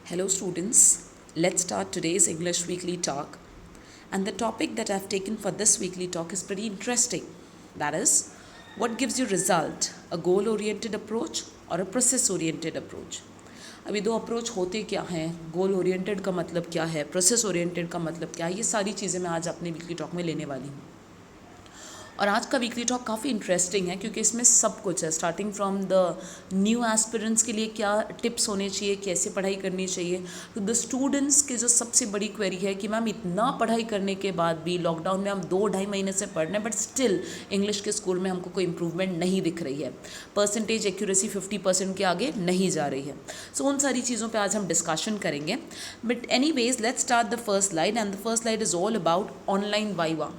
Hello, students. Let's start today's English Weekly Talk. And the topic that I've taken for this weekly talk is pretty interesting. That is, what gives you result, a goal oriented approach or a process oriented approach? अभी दो approach होते क्या हैं, goal oriented का मतलब क्या है, process oriented का मतलब क्या है, ये सारी चीज़ें मैं आज अपने वीकली टॉक में लेने वाली हूँ। और आज का वीकली टॉक काफ़ी इंटरेस्टिंग है क्योंकि इसमें सब कुछ है, starting from the new aspirants के लिए क्या टिप्स होने चाहिए, कैसे पढ़ाई करनी चाहिए, तो द स्टूडेंट्स की जो सबसे बड़ी क्वेरी है कि मैम इतना पढ़ाई करने के बाद भी लॉकडाउन में हम 2-2.5 महीने से पढ़ रहे हैं बट स्टिल इंग्लिश के स्कूल में हमको कोई इंप्रूवमेंट नहीं दिख रही है, परसेंटेज एक्यूरेसी 50% के आगे नहीं जा रही है। सो उन सारी चीज़ों पर आज हम डिस्कशन करेंगे। But any ways let's start the first slide and the first slide is all about online viva.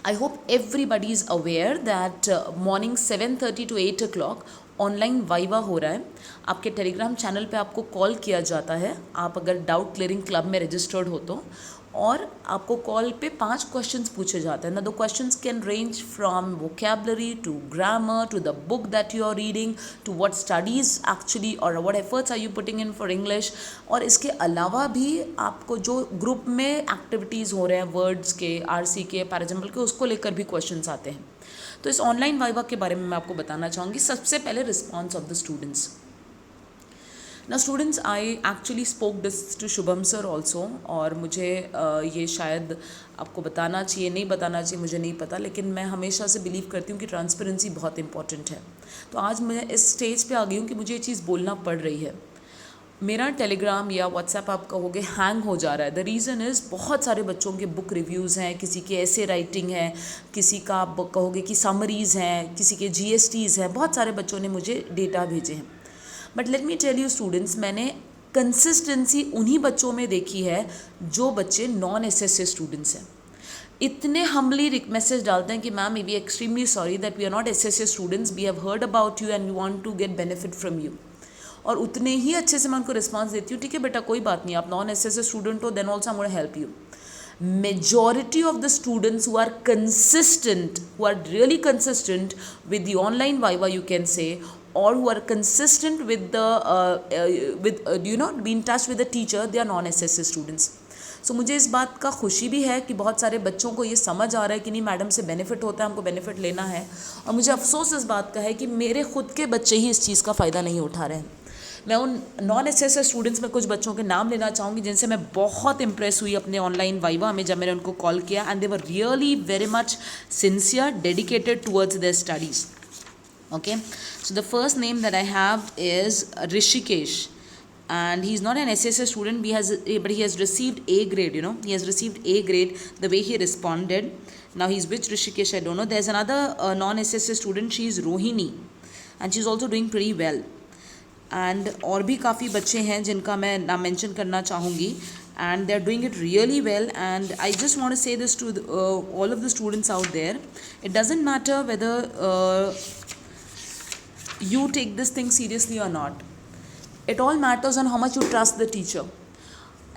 I hope everybody is aware that morning 7:30 to 8 o'clock online viva हो रहा है। आपके टेलीग्राम चैनल पे आपको call किया जाता है, आप अगर डाउट क्लियरिंग क्लब में रजिस्टर्ड हो तो, और आपको कॉल पे 5 क्वेश्चंस पूछे जाते हैं ना। The questions can range from vocabulary to grammar to the book that you are reading to what studies actually और what efforts are you putting in for English. और इसके अलावा भी आपको जो ग्रुप में एक्टिविटीज़ हो रहे हैं वर्ड्स के, आरसी के, पैराजम्बल के, उसको लेकर भी क्वेश्चंस आते हैं। तो इस ऑनलाइन वाइवा के बारे में मैं आपको बताना चाहूँगी। सबसे पहले रिस्पॉन्स ऑफ द स्टूडेंट्स। ना students, I actually spoke this to Shubham sir also, और मुझे ये शायद आपको बताना चाहिए, नहीं बताना चाहिए, मुझे नहीं पता, लेकिन मैं हमेशा से बिलीव करती हूँ कि ट्रांसपेरेंसी बहुत इंपॉर्टेंट है। तो आज मैं इस स्टेज पे आ गई हूँ कि मुझे ये चीज़ बोलना पड़ रही है। मेरा टेलीग्राम या व्हाट्सएप आप कहोगे हैंग हो जा रहा है। द रीज़न इज़ बहुत सारे बच्चों के बुक रिव्यूज़ हैं, किसी के ऐसे राइटिंग है, किसी का आप कहोगे कि समरीज़ हैं, किसी के जीएसटीज़ हैं, बहुत सारे बच्चों ने मुझे डेटा भेजे हैं। But let me tell you students, मैंने कंसिस्टेंसी उन्हीं बच्चों में देखी है जो बच्चे नॉन एसएसए स्टूडेंट्स हैं। इतने हम्बली मैसेज डालते हैं कि ma'am we extremely sorry that we are not SSA students, we have heard about you and we want to get benefit from you. और उतने ही अच्छे से मैं उनको रिस्पांस देती हूँ, ठीक है बेटा कोई बात नहीं, आप नॉन एसएसए स्टूडेंट हो, then also I am gonna help you. Majority of the students who are consistent, who are really consistent with the online viva, you can say, or who are consistent with the be in touch with the teacher, they are non-SSA students. सो मुझे इस बात का खुशी भी है कि बहुत सारे बच्चों को ये समझ आ रहा है कि नहीं मैडम से बेनिफिट होता है, हमको बेनिफिट लेना है। और मुझे अफसोस इस बात का है कि मेरे खुद के बच्चे ही इस चीज़ का फ़ायदा नहीं उठा रहे हैं। मैं उन नॉन एसएसए स्टूडेंट्स में कुछ बच्चों के नाम लेना चाहूँगी जिनसे मैं बहुत इम्प्रेस हुई अपने ऑनलाइन वाइवा में जब मैंने उनको कॉल किया, and they were really very much sincere, dedicated towards their studies. Okay, so the first name that I have is Rishikesh, and he's not an SSA student, but he has received A grade, he has received A grade the way he responded. Now he's which Rishikesh, I don't know. There's another non-SSA student, she is Rohini, and she's also doing pretty well. And और भी काफ़ी बच्चे हैं जिनका मैं नाम mention करना चाहूँगी, and they're doing it really well. And I just want to say this to all of the students out there, it doesn't matter whether you take this thing seriously or not. It all matters on how much you trust the teacher.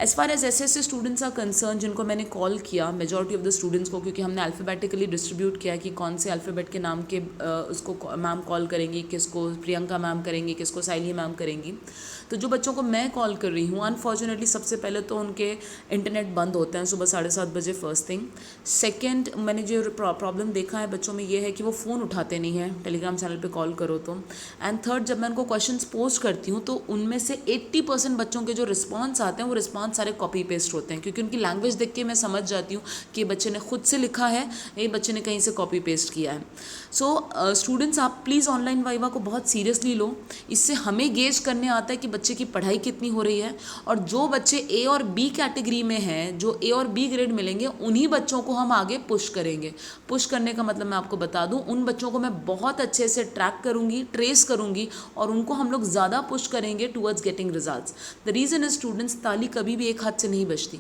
As far as SSA students are concern, जिनको मैंने call किया, majority of the students को, क्योंकि हमने alphabetically distribute किया कि कौन से अल्फ़ाबेट के नाम के उसको मैम कॉल करेंगी, किसको प्रियंका मैम करेंगी, किसको साइली मैम करेंगी। तो जो बच्चों को मैं कॉल कर रही हूँ, अनफॉर्चुनेटली सबसे पहले तो उनके इंटरनेट बंद होते हैं सुबह 7:30 बजे, फर्स्ट थिंग। सेकेंड, मैंने जो प्रॉब्लम देखा है बच्चों में ये है कि वो फ़ोन उठाते नहीं हैं टेलीग्राम चैनल पे कॉल करो तो। एंड थर्ड, जब मैं उनको क्वेश्चंस पोस्ट करती हूँ तो उनमें से 80% बच्चों के जो रिस्पॉन्स आते हैं वो रिस्पॉन्स सारे कॉपी पेस्ट होते हैं, क्योंकि उनकी लैंग्वेज देख के मैं समझ जाती हूँ कि बच्चे ने खुद से लिखा है, ये बच्चे ने कहीं से कॉपी पेस्ट किया है। सो स्टूडेंट्स, आप प्लीज़ ऑनलाइन वाइवा को बहुत सीरियसली लो। इससे हमें गेज करने आता है कि बच्चे की पढ़ाई कितनी हो रही है, और जो बच्चे ए और बी कैटेगरी में हैं, जो ए और बी ग्रेड मिलेंगे, उन्हीं बच्चों को हम आगे पुश करेंगे। पुश करने का मतलब मैं आपको बता दूं, उन बच्चों को मैं बहुत अच्छे से ट्रैक करूंगी, ट्रेस करूंगी, और उनको हम लोग ज़्यादा पुश करेंगे towards getting results. The reason is students, ताली कभी भी एक हाथ से नहीं बजती।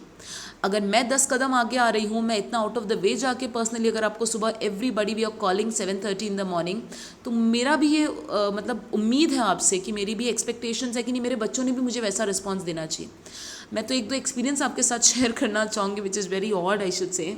अगर मैं 10 कदम आगे आ रही हूँ, मैं इतना आउट ऑफ द वे जाके पर्सनली अगर आपको सुबह everybody we are calling 7:30 in the morning, तो मेरा भी ये मतलब उम्मीद है आपसे कि मेरी भी एक्सपेक्टेशंस है कि नहीं मेरे बच्चों ने भी मुझे वैसा रिस्पॉन्स देना चाहिए। मैं तो 1-2 एक्सपीरियंस आपके साथ शेयर करना चाहूँगी which is very odd, I should say.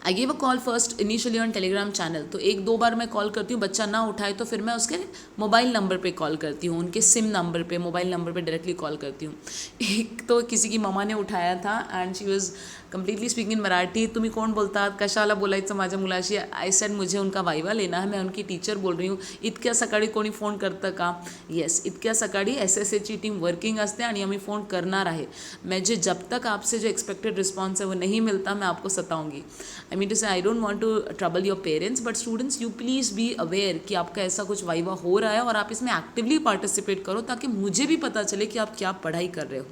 I give a call first initially on Telegram channel, तो एक दो बार मैं कॉल करती हूँ, बच्चा ना उठाए तो फिर मैं उसके मोबाइल नंबर पे कॉल करती हूँ, उनके सिम नंबर पे, मोबाइल नंबर पे डायरेक्टली कॉल करती हूँ। एक तो किसी की ममा ने उठाया था and she was completely speaking in Marathi, तुम्ही कोण बोलतात, कशाला बोलायचं माझ्या मुलाशी, आय सेड मुझे उनका वायवा लेना है, मैं उनकी टीचर बोल रही हूँ, इतक्या सकाळी कोणी फोन करतं का, येस इतक्या सकाळी SSAची टीम वर्किंग असते आणि आम्ही फ़ोन करणार आहे, मैं जब तक आपसे जो एक्सपेक्टेड रिस्पॉन्स है वो नहीं मिलता मैं आपको सताऊंगी। आई mean to say I don't want to trouble your parents, but students you please be aware कि आपका ऐसा कुछ वाइवा हो रहा है और आप इसमें एक्टिवली पार्टिसिपेट करो ताकि मुझे भी पता चले कि आप क्या पढ़ाई कर रहे हो।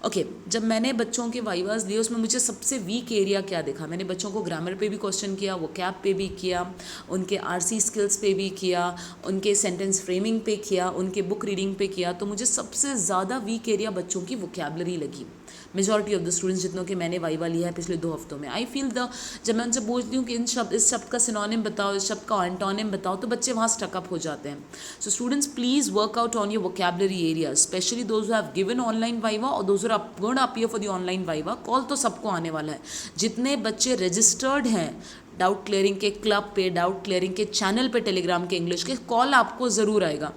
ओके जब मैंने बच्चों के वाइवास दिए उसमें मुझे सबसे वीक एरिया क्या दिखा, मैंने बच्चों को ग्रामर पे भी क्वेश्चन किया, वो कैप पे भी किया, उनके RC स्किल्स पे भी किया, उनके सेंटेंस फ्रेमिंग पे किया, उनके बुक रीडिंग पे किया, तो मुझे सबसे ज़्यादा वीक एरिया बच्चों की वोकैबलरी लगी। मेजॉरिटी ऑफ द स्टूडेंट्स जितनों के मैंने वाइवा लिया है पिछले 2 हफ्तों में, आई फील जब मैं उनसे बोलती हूँ कि इस शब्द का सिनोनिम बताओ, इस शब्द का एंटोनिम बताओ, तो बच्चे वहाँ स्टकअप हो जाते हैं। So students please work out on your vocabulary area, especially those who have given online viva और those who are going to appear for the online viva. Call तो सबको आने वाला है, जितने बच्चे रजिस्टर्ड हैं डाउट क्लियरिंग के क्लब पे, डाउट क्लियरिंग के चैनल पे, टेलीग्राम के इंग्लिश के, कॉल आपको ज़रूर आएगा।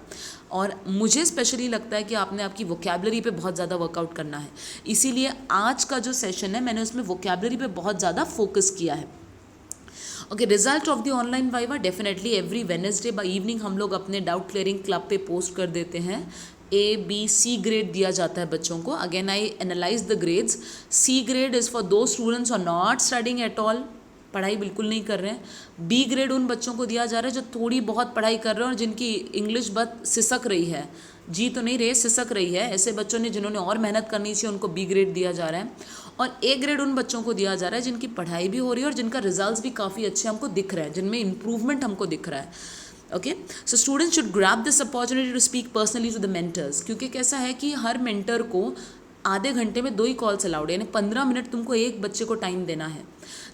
और मुझे स्पेशली लगता है कि आपने आपकी वोकैबलरी पे बहुत ज़्यादा वर्कआउट करना है, इसीलिए आज का जो सेशन है मैंने उसमें वोकैबलरी पे बहुत ज़्यादा फोकस किया है। Okay result of the online viva definitely every Wednesday by evening हम लोग अपने डाउट क्लियरिंग क्लब पे पोस्ट कर देते हैं। A, B, C ग्रेड दिया जाता है बच्चों को। Again I analyse the grades. C grade is for those students are not studying at all, पढ़ाई बिल्कुल नहीं कर रहे हैं। B ग्रेड उन बच्चों को दिया जा रहा है जो थोड़ी बहुत पढ़ाई कर रहे हैं और जिनकी इंग्लिश बस सिसक रही है, जी तो नहीं रही, सिसक रही है, ऐसे बच्चों ने जिन्होंने और मेहनत करनी चाहिए उनको B ग्रेड दिया जा रहा है। और A ग्रेड उन बच्चों को दिया जा रहा है जिनकी पढ़ाई भी हो रही है और जिनका रिजल्ट्स भी काफ़ी अच्छे हमको दिख रहे हैं, जिनमें इंप्रूवमेंट हमको दिख रहा है। Okay so students should grab this opportunity to speak personally to the mentors, क्योंकि कैसा है कि हर मेंटर को आधे घंटे में 2 ही कॉल्स अलाउड है, यानी 15 मिनट तुमको एक बच्चे को टाइम देना है।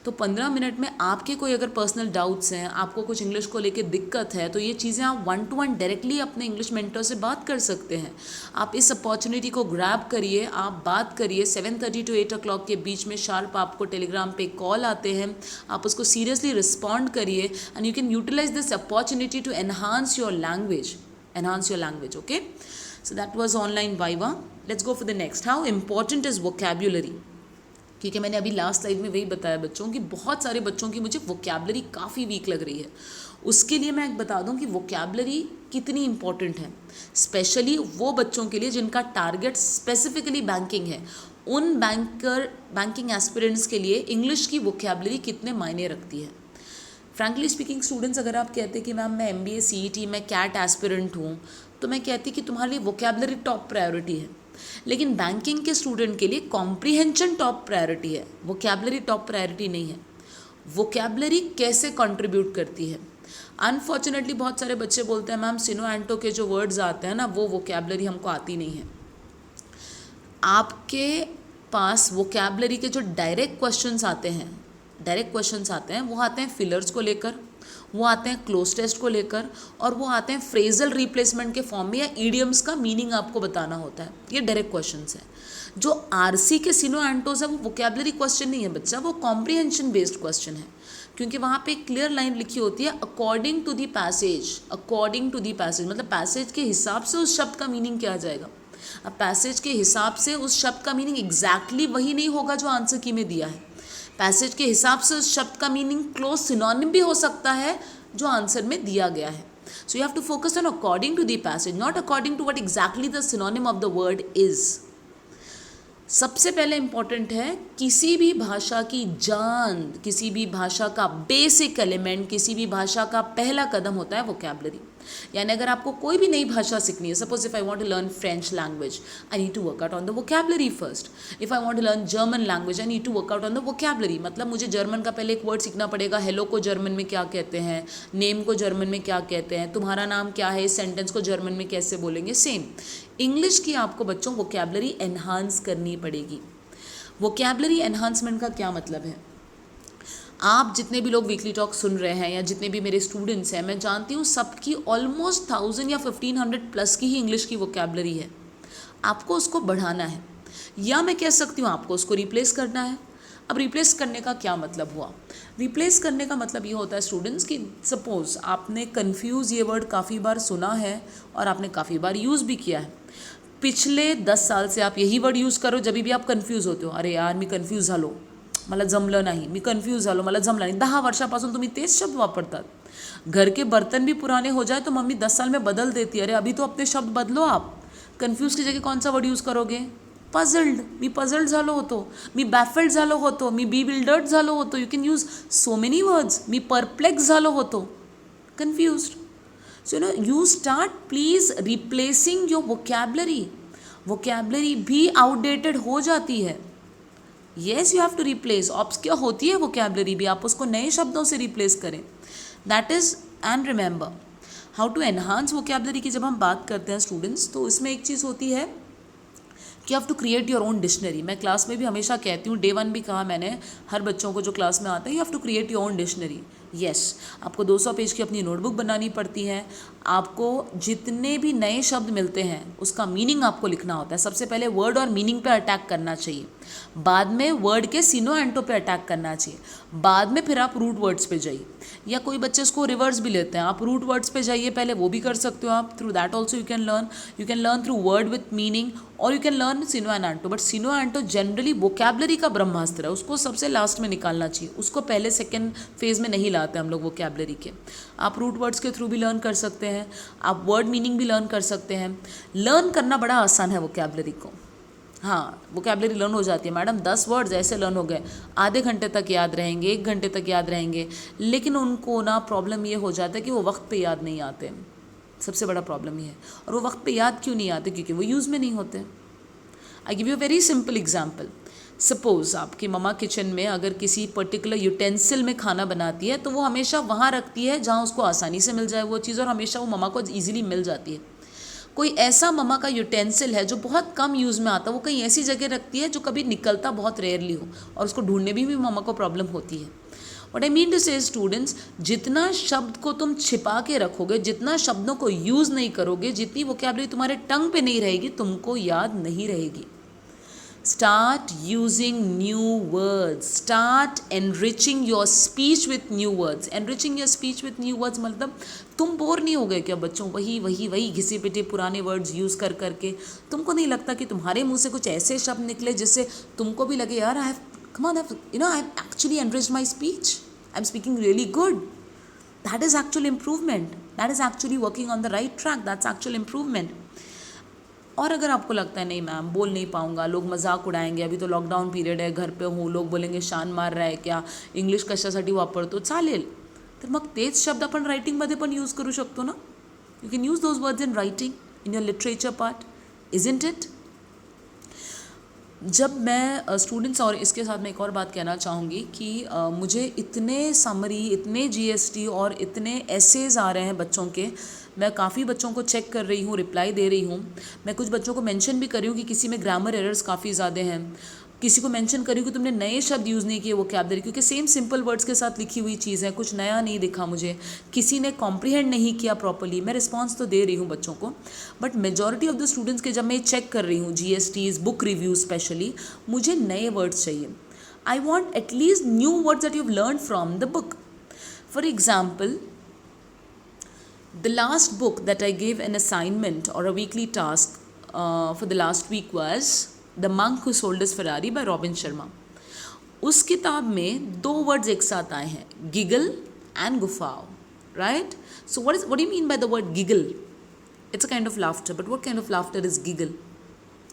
तो 15 मिनट में आपके कोई अगर पर्सनल डाउट्स हैं, आपको कुछ इंग्लिश को लेके दिक्कत है, तो ये चीज़ें आप 1-to-1 डायरेक्टली अपने इंग्लिश मेंटर से बात कर सकते हैं। आप इस अपॉर्चुनिटी को ग्रैब करिए, आप बात करिए। 7:30 to 8 o'clock के बीच में शार्प आपको टेलीग्राम पे कॉल आते हैं, आप उसको सीरियसली रिस्पॉन्ड करिए and you can utilize this opportunity to enhance your language. Okay so that was online viva. Let's go for the next. How important is vocabulary? क्योंकि मैंने अभी लास्ट स्लाइड में वही बताया बच्चों की, बहुत सारे बच्चों की मुझे वोकैबलरी काफ़ी वीक लग रही है। उसके लिए मैं एक बता दूं कि वोकैबलरी कितनी इंपॉर्टेंट है, स्पेशली वो बच्चों के लिए जिनका टारगेट स्पेसिफिकली बैंकिंग है। उन बैंकिंग एस्पिरेंट्स के लिए इंग्लिश की वोकैबलरी कितने मायने रखती है। फ्रैंकली स्पीकिंग स्टूडेंट्स, अगर आप कहते हैं कि मैम मैं MBA CET में कैट एस्पिरेंट हूँ, तो मैं कहती कि तुम्हारे लिए वोकैबलरी टॉप प्रायोरिटी है। लेकिन बैंकिंग के स्टूडेंट के लिए कॉम्प्रिहेंशन टॉप प्रायोरिटी है, वोकैबलरी टॉप प्रायोरिटी नहीं है। वोकैबलरी कैसे कंट्रीब्यूट करती है? अनफॉर्चुनेटली बहुत सारे बच्चे बोलते हैं मैम सिनो एंटो के जो वर्ड्स आते हैं ना, वो वोकैबलरी हमको आती नहीं है। आपके पास वोकैबलरी के जो डायरेक्ट क्वेश्चंस आते हैं वो आते हैं फिलर्स को लेकर, वो आते हैं क्लोज टेस्ट को लेकर, और वो आते हैं फ्रेजल रिप्लेसमेंट के फॉर्म में, या ईडियम्स का मीनिंग आपको बताना होता है। ये डायरेक्ट क्वेश्चंस हैं। जो RC के सिनो एंटोज है वो वोकैबलरी क्वेश्चन नहीं है बच्चा, वो कॉम्प्रिहेंशन बेस्ड क्वेश्चन है, क्योंकि वहाँ पे एक क्लियर लाइन लिखी होती है अकॉर्डिंग टू दी पैसेज। मतलब पैसेज के हिसाब से उस शब्द का मीनिंग क्या आ जाएगा। अब पैसेज के हिसाब से उस शब्द का मीनिंग एग्जैक्टली वही नहीं होगा जो आंसर की में दिया है। पैसेज के हिसाब से उस शब्द का मीनिंग क्लोज सिनोनिम भी हो सकता है जो आंसर में दिया गया है। So you have to focus on according to the passage, not according to what exactly the synonym of the word is. सबसे पहले इंपॉर्टेंट है किसी भी भाषा की जान, किसी भी भाषा का बेसिक एलिमेंट, किसी भी भाषा का पहला कदम होता है वोकैबलरी। यानी अगर आपको कोई भी नई भाषा सीखनी है, suppose if I want to learn French language, I need to work out on the vocabulary first. If I want to learn German language, I need to work out on the vocabulary. मतलब मुझे German का पहले एक word सीखना पड़ेगा, hello को German में क्या कहते हैं, नेम को जर्मन में क्या कहते हैं, तुम्हारा नाम क्या है, इस सेंटेंस को जर्मन में कैसे बोलेंगे। सेम इंग्लिश की आपको बच्चों वोकैबलरी एनहांस करनी पड़ेगी। वोकैबलरी एनहांसमेंट का क्या मतलब है? आप जितने भी लोग वीकली टॉक सुन रहे हैं या जितने भी मेरे स्टूडेंट्स हैं, मैं जानती हूँ सबकी ऑलमोस्ट 1000 या 1500 प्लस की ही इंग्लिश की वोकैबलरी है। आपको उसको बढ़ाना है, या मैं कह सकती हूँ आपको उसको रिप्लेस करना है। अब रिप्लेस करने का क्या मतलब हुआ? रिप्लेस करने का मतलब ये होता है स्टूडेंट्स कि सपोज आपने कन्फ्यूज़ ये वर्ड काफ़ी बार सुना है और आपने काफ़ी बार यूज़ भी किया है. पिछले 10 साल से आप यही वर्ड यूज़ करो जब भी आप कन्फ्यूज होते हो. अरे यार मी कन्फ्यूज झालो, मला जमलं नाही, मी कन्फ्यूज झालो, मला जमलं नाही. 10 वर्षापासून तुम्ही तेच शब्द वापरतात. घर के बर्तन भी पुराने हो जाए तो मम्मी 10 साल में बदल देती है. अरे अभी तो अपने शब्द बदलो आप. कन्फ्यूज की जगह कौन सा वर्ड यूज़ करोगे? पझल्ड. मी पझल्ड झालो होतो, मी बॅफल्ड झालो होतो, मी बिल्डर्ड झालो होतो. You can use so many words. Me perplex झालो होतो. Confused. So you start please replacing your vocabulary. vocabulary भी outdated हो जाती है. Yes, you have to replace. obscure होती है vocabulary भी, आप उसको नए शब्दों से replace करें. That is, and remember how to enhance vocabulary की जब हम बात करते हैं स्टूडेंट्स, तो इसमें एक चीज़ होती है कि you have to create your own dictionary. मैं क्लास में भी हमेशा कहती हूँ, डे 1 भी कहा मैंने हर बच्चों को जो क्लास में आता है, you have to create your own dictionary. Yes, आपको 200 पेज की अपनी नोटबुक बनानी पड़ती है. आपको जितने भी नए शब्द मिलते हैं उसका मीनिंग आपको लिखना होता है. सबसे पहले वर्ड और मीनिंग पे अटैक करना चाहिए, बाद में वर्ड के सिनो एंटो पे अटैक करना चाहिए, बाद में फिर आप रूट वर्ड्स पे जाइए. या कोई बच्चे इसको रिवर्स भी लेते हैं, आप रूट वर्ड्स पे जाइए पहले, वो भी कर सकते हो आप. Through that also you can learn through word with meaning, और you can learn syno and anto. But syno anto generally vocabulary का ब्रह्मास्त्र है, उसको सबसे लास्ट में निकालना चाहिए. उसको पहले सेकेंड फेज में नहीं लाते हम लोग वोकैबलरी के. आप रूट वर्ड्स के थ्रू भी लर्न कर सकते हैं, आप वर्ड मीनिंग भी लर्न कर सकते हैं. लर्न करना बड़ा आसान है वोकैबलरी को. हाँ, वोकैबलरी लर्न हो जाती है मैडम. 10 वर्ड्स ऐसे लर्न हो गए, आधे घंटे तक याद रहेंगे, 1 घंटे तक याद रहेंगे. लेकिन उनको ना प्रॉब्लम ये हो जाता है कि वो वक्त पे याद नहीं आते. सबसे बड़ा प्रॉब्लम ये है. और वो वक्त पे याद क्यों नहीं आते? क्योंकि वो यूज़ में नहीं होते. I give you a very simple example. Suppose आपकी ममा किचन में अगर किसी पर्टिकुलर यूटेंसिल में खाना बनाती है, तो वो हमेशा वहाँ रखती है जहाँ उसको आसानी से मिल जाए वो चीज़, और हमेशा वो ममा को ईजिली मिल जाती है. कोई ऐसा ममा का यूटेंसिल है जो बहुत कम यूज़ में आता है, वो कहीं ऐसी जगह रखती है जो कभी निकलता बहुत रेयरली हो, और उसको ढूंढने भी ममा को प्रॉब्लम होती है. What I mean to say students, जितना शब्द को तुम छिपा के रखोगे, जितना शब्दों को यूज़ नहीं करोगे, जितनी वोकैबुलरी तुम्हारे टंग पे नहीं रहेगी, तुमको याद नहीं रहेगी. Start using new words. Start enriching your speech with new words. Enriching your speech with new words मतलब तुम बोर नहीं हो गए क्या बच्चों? वही घिसे पिटे पुराने वर्ड्स यूज़ कर करके तुमको नहीं लगता कि तुम्हारे मुंह से कुछ ऐसे शब्द निकले जिससे तुमको भी लगे यार I have actually enriched my speech. I'm speaking really good. That is actual improvement. That is actually working on the right track. That's actual improvement. और अगर आपको लगता है नहीं मैम बोल नहीं पाऊंगा, लोग मजाक उडायंगे, अभी तो लॉकडाऊन पीरियड है, घर पे हूँ, लोग बोलेंगे शान मार रहा आहे क्या, इंग्लिश कशासाठी वापरतो, चालेल. तर मग तेच शब्द आपण रायटिंगमध्ये पण यूज करू शकतो ना. You can use those words in writing in your literature part, isn't it. जब मैं स्टूडेंट्स, और इसके साथ मैं एक और बात कहना चाहूँगी कि मुझे इतने समरी, इतने जीएसटी और इतने एसेज आ रहे हैं बच्चों के. मैं काफ़ी बच्चों को चेक कर रही हूँ, रिप्लाई दे रही हूँ. मैं कुछ बच्चों को मेंशन भी कर रही हूँ कि किसी में ग्रामर एरर्स काफ़ी ज़्यादा हैं, किसी को मेंशन करी कि तुमने नए शब्द यूज़ नहीं किए वोकैबुलरी, क्योंकि सेम सिंपल वर्ड्स के साथ लिखी हुई चीज़ है, कुछ नया नहीं दिखा मुझे, किसी ने कॉम्प्रीहेंड नहीं किया प्रॉपर्ली. मैं रिस्पॉन्स तो दे रही हूँ बच्चों को, but majority of the students के जब मैं चेक कर रही हूँ जीएसटीज, बुक रिव्यू स्पेशली, मुझे नए वर्ड्स चाहिए. I want at least new words that you have learn from the book. For example, the last book that I gave an assignment or a weekly task for the last week was The Monk Who Sold His Ferrari by Robin Sharma. उस किताब में 2 words एक साथ आए हैं, giggle and guffao, right? So what do you mean by the word giggle? It's a kind of laughter, but what kind of laughter is giggle?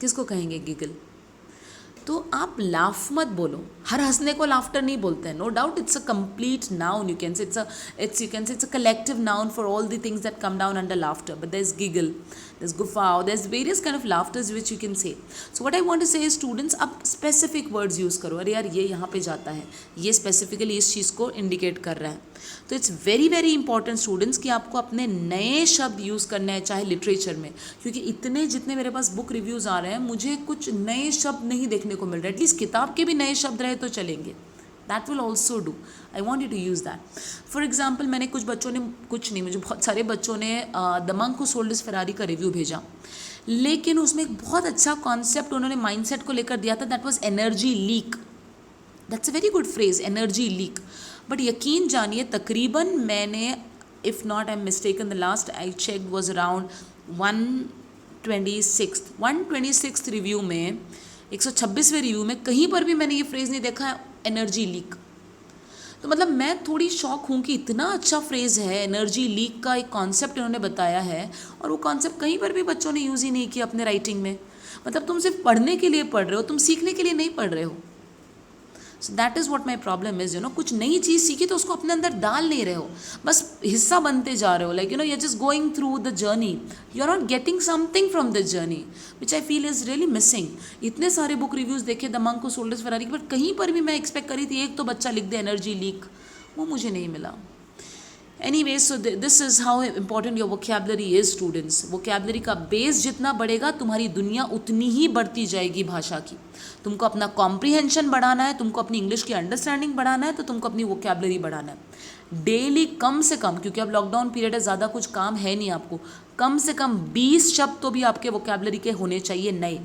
किसको कहेंगे giggle? तो आप लाफ मत बोलो. हर हंसने को लाफ्टर नहीं बोलते हैं. No doubt it's a complete noun. You can say it's a collective noun for all the things that come down under laughter. But there is giggle, there is guffaw, there is various kind of laughters which you can say. So what I want to say students, अब specific words use करो. अरे यार ये यहाँ पे जाता है, ये स्पेसिफिकली इस चीज़ को इंडिकेट कर रहा है. तो it's very very important students कि आपको अपने नए शब्द यूज़ करने हैं, चाहे लिटरेचर में, क्योंकि जितने मेरे पास बुक रिव्यूज़ आ रहे हैं, मुझे कुछ नए शब्द नहीं देखने को मिल रहे. एटलीस्ट किताब के भी नए शब्द रहे तो चलेंगे. That will also do. I want you to use that. For example, मैंने मुझे बहुत सारे बच्चों ने the monk who sold his Ferrari का रिव्यू भेजा, लेकिन उसमें एक बहुत अच्छा कॉन्सेप्ट उन्होंने माइंडसेट को लेकर दिया था. That was energy leak. That's a very good phrase, energy leak. But यकीन जानिए तकरीबन मैंने, if not I am mistaken, the last I check was around 126 review में, 126वें रिव्यू में कहीं पर भी मैंने ये फ्रेज़ नहीं देखा है, एनर्जी लीक. तो मतलब मैं थोड़ी शॉक हूँ कि इतना अच्छा फ्रेज़ है, एनर्जी लीक का एक कॉन्सेप्ट इन्होंने बताया है और वो कॉन्सेप्ट कहीं पर भी बच्चों ने यूज़ ही नहीं किया अपने राइटिंग में. मतलब तुम सिर्फ पढ़ने के लिए पढ़ रहे हो, तुम सीखने के लिए नहीं पढ़ रहे हो. So that is what my problem is, कुछ नई चीज़ सीखी तो उसको अपने अंदर डाल नहीं रहे हो, बस हिस्सा बनते जा रहे हो. Like you are just going through the journey, you are not getting something from the journey, which I feel is really missing. इतने सारे बुक रिव्यूज़ देखे the monk who sold his Ferrari, but कहीं पर भी मैं expect करी थी एक तो बच्चा लिख दे एनर्जी लीक, वो मुझे नहीं मिला. Anyway, so this is how important your vocabulary is, students. Vocabulary का बेस जितना बढ़ेगा तुम्हारी दुनिया उतनी ही बढ़ती जाएगी भाषा की. तुमको अपना कॉम्प्रीहेंशन बढ़ाना है, तुमको अपनी इंग्लिश की अंडरस्टैंडिंग बढ़ाना है, तो तुमको अपनी वोकेबलरी बढ़ाना है. डेली कम से कम, क्योंकि अब लॉकडाउन पीरियड है, ज़्यादा कुछ काम है नहीं आपको, कम से कम 20 शब्द तो भी आपके वोकेबलरी के होने चाहिए नए.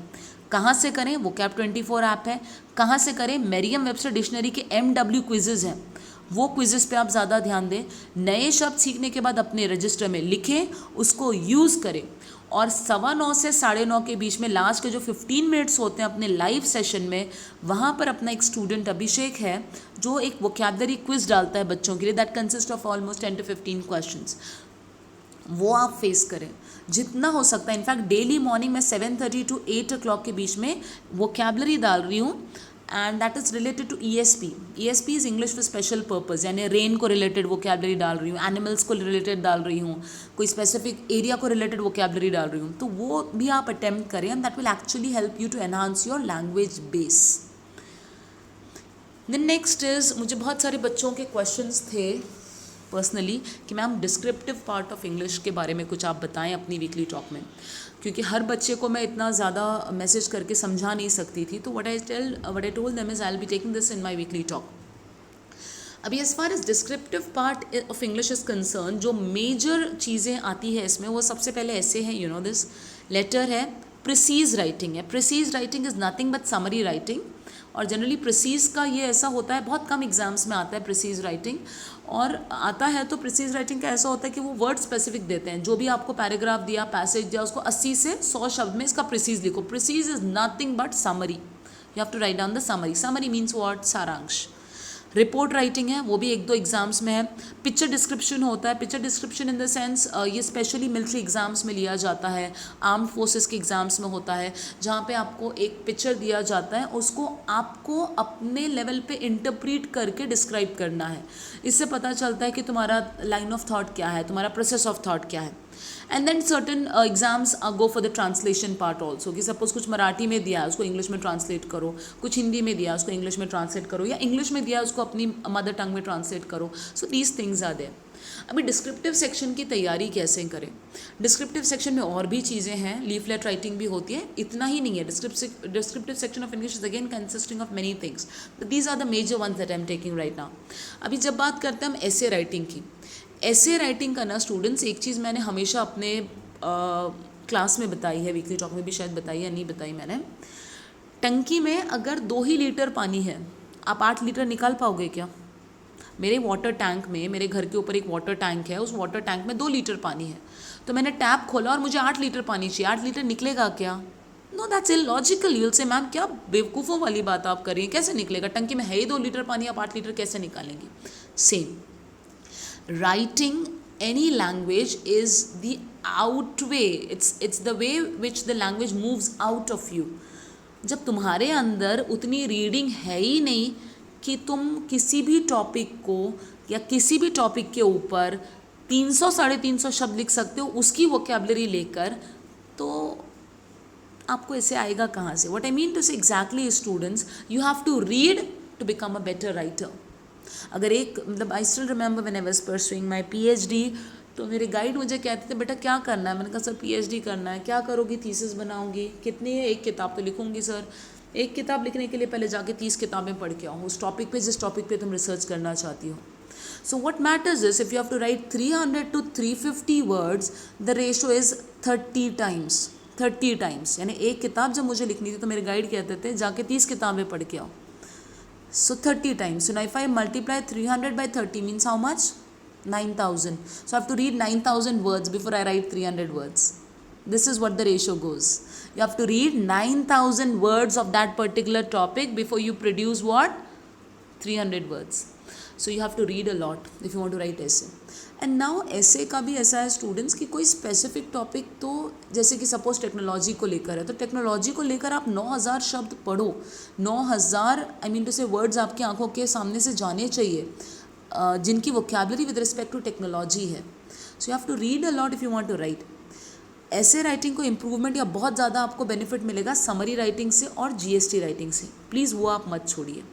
कहाँ से करें? वोकैब 24 ऐप है. कहाँ से करें? मरियम वेबस्टर डिक्शनरी के MW क्विजेज़ हैं, वो क्विजेस पे आप ज़्यादा ध्यान दें. नए शब्द सीखने के बाद अपने रजिस्टर में लिखें, उसको यूज़ करें, और 9:15 से 9:30 के बीच में लास्ट के जो 15 मिनट्स होते हैं अपने लाइव सेशन में, वहाँ पर अपना एक स्टूडेंट अभिषेक है जो एक वोकैबलरी क्विज डालता है बच्चों के लिए, that consist of almost 10 to 15 questions. वो आप फेस करें जितना हो सकता है. इनफैक्ट डेली मॉर्निंग में 7:30 to 8 o'clock के बीच में वोकैबलरी डाल रही हूँ, and that is related to ESP. ESP is English for special purpose, यानी रेन को रिलेटेड वोकैबलरी डाल रही हूँ, एनिमल्स को रिलेटेड डाल रही हूँ, कोई स्पेसिफिक एरिया को रिलेटेड वोकैबलरी डाल रही हूँ. तो वो भी आप अटेम्प्ट करें, and that will actually help you to enhance your language base. Then next is, मुझे बहुत सारे बच्चों के क्वेश्चंस थे पर्सनली कि ma'am descriptive part of English के बारे में कुछ आप बताएं अपनी वीकली टॉक में, क्योंकि हर बच्चे को मैं इतना ज़्यादा मैसेज करके समझा नहीं सकती थी. तो what I told them is I will be taking this in my weekly talk. अभी as far as descriptive part of English is concern, जो मेजर चीज़ें आती है इसमें, वो सबसे पहले ऐसे हैं, यू नो दिस लेटर है, प्रिसीज राइटिंग है. Precis writing is nothing but summary writing, और जनरली प्रिसीज का ये ऐसा होता है, बहुत कम एग्जाम्स में आता है प्रिसीज राइटिंग, और आता है तो प्रिसीज राइटिंग का ऐसा होता है कि वो वर्ड स्पेसिफिक देते हैं. जो भी आपको पैराग्राफ दिया, पैसेज दिया, उसको 80 से 100 शब्द में इसका प्रिसीज लिखो. Precis is nothing but summary, you have to write down the summary. Summary means what? सारांश. रिपोर्ट राइटिंग है, वो भी 1-2 एग्जाम्स में है. पिक्चर डिस्क्रिप्शन होता है. Picture description in the sense ये स्पेशली मिलिट्री एग्जाम्स में लिया जाता है, आर्म्ड फोर्सेस के एग्जाम्स में होता है, जहाँ पे आपको एक पिक्चर दिया जाता है, उसको आपको अपने लेवल पे इंटरप्रीट करके डिस्क्राइब करना है. इससे पता चलता है कि तुम्हारा लाइन ऑफ थॉट क्या है, तुम्हारा प्रोसेस ऑफ थॉट क्या है. And then certain exams go for the translation part also, कि सपोज कुछ मराठी में दिया है उसको इंग्लिश में ट्रांसलेट करो, कुछ हिंदी में दिया उसको इंग्लिश में ट्रांसलेट करो, या इंग्लिश में दिया उसको अपनी मदर टंग में ट्रांसलेट करो. So these things are there. अभी डिस्क्रिप्टिव सेक्शन की तैयारी कैसे करें? डिस्क्रिप्टिव सेक्शन में और भी चीज़ें हैं, लीफलेट राइटिंग भी होती है, इतना ही नहीं है. Descriptive section of English is again consisting of many things, but these are the major ones that I am taking right now. अभी जब बात करते हैं हम ऐसे राइटिंग की, ऐसे राइटिंग का ना स्टूडेंट्स, एक चीज़ मैंने हमेशा अपने क्लास में बताई है, वीकली टॉक में भी शायद बताई है, नहीं बताई मैंने. टंकी में अगर 2 ही लीटर पानी है, आप 8 लीटर निकाल पाओगे क्या? मेरे वाटर टैंक में, मेरे घर के ऊपर एक वाटर टैंक है, उस वाटर टैंक में 2 लीटर पानी है, तो मैंने टैप खोला और मुझे 8 लीटर पानी चाहिए. 8 लीटर निकलेगा क्या? No, that's illogical. You will say ma'am क्या बेवकूफ़ों वाली बात आप कर रही हैं, कैसे निकलेगा? टंकी में है ही 2 लीटर पानी, आप 8 लीटर कैसे निकालेंगी? Same. Writing any language is the outway, it's the way which the language moves out of you. जब तुम्हारे अंदर उतनी रीडिंग है ही नहीं कि तुम किसी भी टॉपिक को या किसी भी टॉपिक के ऊपर 300-350 शब्द लिख सकते हो उसकी वोकैबलरी लेकर, तो आपको ऐसे आएगा कहाँ से? What I mean to say exactly is, students, you have to read to become a better writer. अगर एक मतलब I still remember when I was pursuing my PhD, तो मेरे गाइड मुझे कहते थे बेटा क्या करना है? मैंने कहा सर PhD करना है. क्या करोगी? थीसिस बनाऊंगी. कितनी है? 1 किताब. तो लिखूंगी सर. 1 किताब लिखने के लिए पहले जाके 30 किताबें पढ़ के आओ उस टॉपिक पे, जिस टॉपिक पे तुम रिसर्च करना चाहती हो. So what matters is if you have to write 300 to 350 words, the ratio is 30 times. 30 times यानी 1 किताब जब मुझे लिखनी थी तो मेरे गाइड कहते थे जाके 30 किताबें पढ़ के आओ. So 30 times. So now if I multiply 300 by 30 means how much? 9,000. So I have to read 9,000 words before I write 300 words. This is what the ratio goes. You have to read 9,000 words of that particular topic before you produce what? 300 words. So you have to read a lot if you want to write essay. And now ऐसे का भी ऐसा है students कि कोई specific topic, तो जैसे कि सपोज टेक्नोलॉजी को लेकर है, तो टेक्नोलॉजी को लेकर आप 9,000 शब्द पढ़ो, 9,000 I mean to say words आपकी आंखों के सामने से जाने चाहिए जिनकी vocabulary with respect to technology है. So you have to read a lot if you want to write. ऐसे राइटिंग को इम्प्रूवमेंट या बहुत ज़्यादा आपको बेनिफिट मिलेगा समरी राइटिंग से और जीएसटी राइटिंग से. प्लीज़ वो आप मत छोड़िए.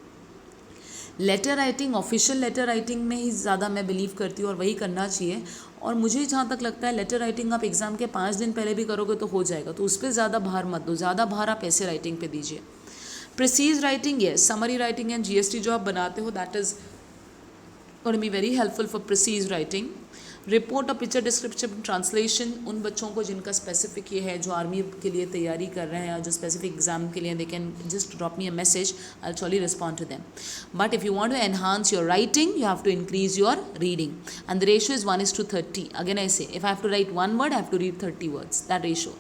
Letter writing, official letter writing में ही ज़्यादा मैं बिलीव करती हूँ और वही करना चाहिए. और मुझे जहाँ तक लगता है लेटर राइटिंग आप एग्ज़ाम के 5 दिन पहले भी करोगे तो हो जाएगा, तो उस पर ज़्यादा भार मत दो. ज़्यादा भार आप ऐसे राइटिंग पे दीजिए. Precis writing, yes, summary writing and GST जो आप बनाते हो that is going to be very helpful for precis writing. Report और पिक्चर डिस्क्रिप्शन ट्रांसलेशन, उन बच्चों को जिनका स्पेसिफिक ये है, जो आर्मी के लिए तैयारी कर रहे हैं, जो स्पेसिफिक एग्जाम के लिए, they can just drop me a message, I will respond to them. But if you want to enhance your writing you have to increase your reading and the ratio is 1:30. Again I say if I have to write 1 word I have to read 30 words, that ratio.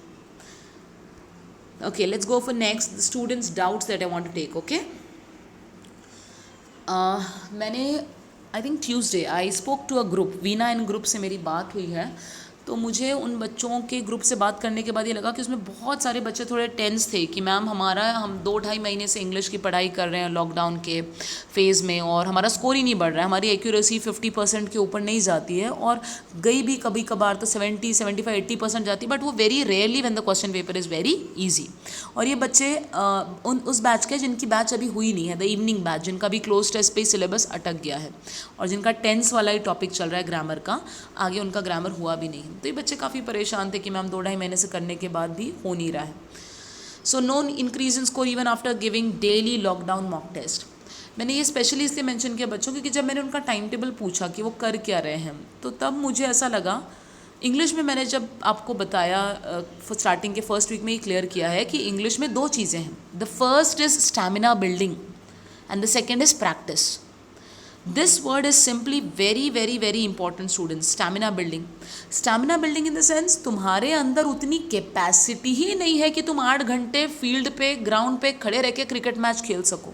Okay, let's go for next, the students doubts that I want to take. Okay, मैंने I think Tuesday I spoke to a group, Veena in group से मेरी बात हुई है. तो मुझे उन बच्चों के ग्रुप से बात करने के बाद ये लगा कि उसमें बहुत सारे बच्चे थोड़े टेंस थे कि मैम हम 2-2.5 महीने से इंग्लिश की पढ़ाई कर रहे हैं लॉकडाउन के फेज़ में और हमारा स्कोर ही नहीं बढ़ रहा है, हमारी एक्यूरेसी 50% के ऊपर नहीं जाती है और गई भी कभी कभार तो 70, 75, 80% जाती है, बट वो very rarely when the question paper is very easy. और ये बच्चे उस बैच के जिनकी बैच अभी हुई नहीं है, द इवनिंग बैच, जिनका भी क्लोज टेस्ट पे सिलेबस अटक गया है और जिनका टेंस वाला ही टॉपिक चल रहा है ग्रामर का, आगे उनका ग्रामर हुआ भी नहीं. तो ये बच्चे काफ़ी परेशान थे कि मैम 2-2.5 महीने से करने के बाद भी हो नहीं रहा है. So no increase in score even after giving daily lockdown mock test. मैंने ये स्पेशली इसलिए मेंशन किया बच्चों क्योंकि जब मैंने उनका टाइम टेबल पूछा कि वो कर क्या रहे हैं, तो तब मुझे ऐसा लगा, इंग्लिश में मैंने जब आपको बताया स्टार्टिंग के फर्स्ट वीक में ही क्लियर किया है कि इंग्लिश में 2 चीज़ें हैं. The first is stamina building and the second is practice. This word is simply very very very important students. Stamina building. Stamina building in the sense तुम्हारे अंदर उतनी कैपेसिटी ही नहीं है कि तुम 8 घंटे फील्ड पे ग्राउंड पे खड़े रह के क्रिकेट मैच खेल सको.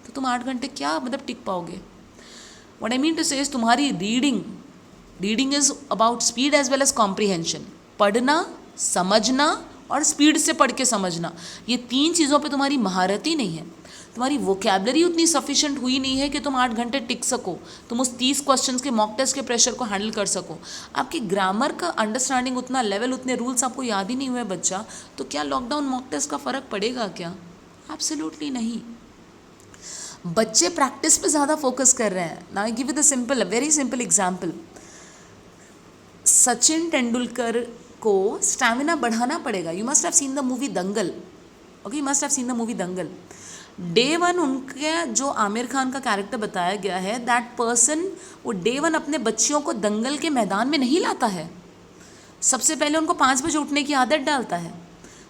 तो तुम 8 घंटे क्या मतलब टिक पाओगे. What I mean to say is तुम्हारी reading is about speed as well as comprehension. पढ़ना, समझना और स्पीड से पढ़ के समझना, ये 3 चीज़ों पे तुम्हारी महारत ही नहीं है. तुम्हारी वोकैबुलरी उतनी सफिशिएंट हुई नहीं है कि तुम 8 घंटे टिक सको, तुम उस 30 क्वेश्चंस के मॉक टेस्ट के प्रेशर को हैंडल कर सको. आपकी ग्रामर का अंडरस्टैंडिंग उतना लेवल, उतने रूल्स आपको याद ही नहीं हुए बच्चा, तो क्या लॉकडाउन मॉक टेस्ट का फ़र्क पड़ेगा क्या? एब्सोल्युटली नहीं. बच्चे प्रैक्टिस पे ज़्यादा फोकस कर रहे हैं. Now I give you the simple, very simple example. Sachin Tendulkar को स्टैमिना बढ़ाना पड़ेगा. You must have seen the movie Dangal. Okay, you must have seen the movie Dangal. Day 1 उनके जो आमिर खान का कैरेक्टर बताया गया है, दैट पर्सन वो डे 1 अपने बच्चियों को दंगल के मैदान में नहीं लाता है. सबसे पहले उनको 5 बजे उठने की आदत डालता है.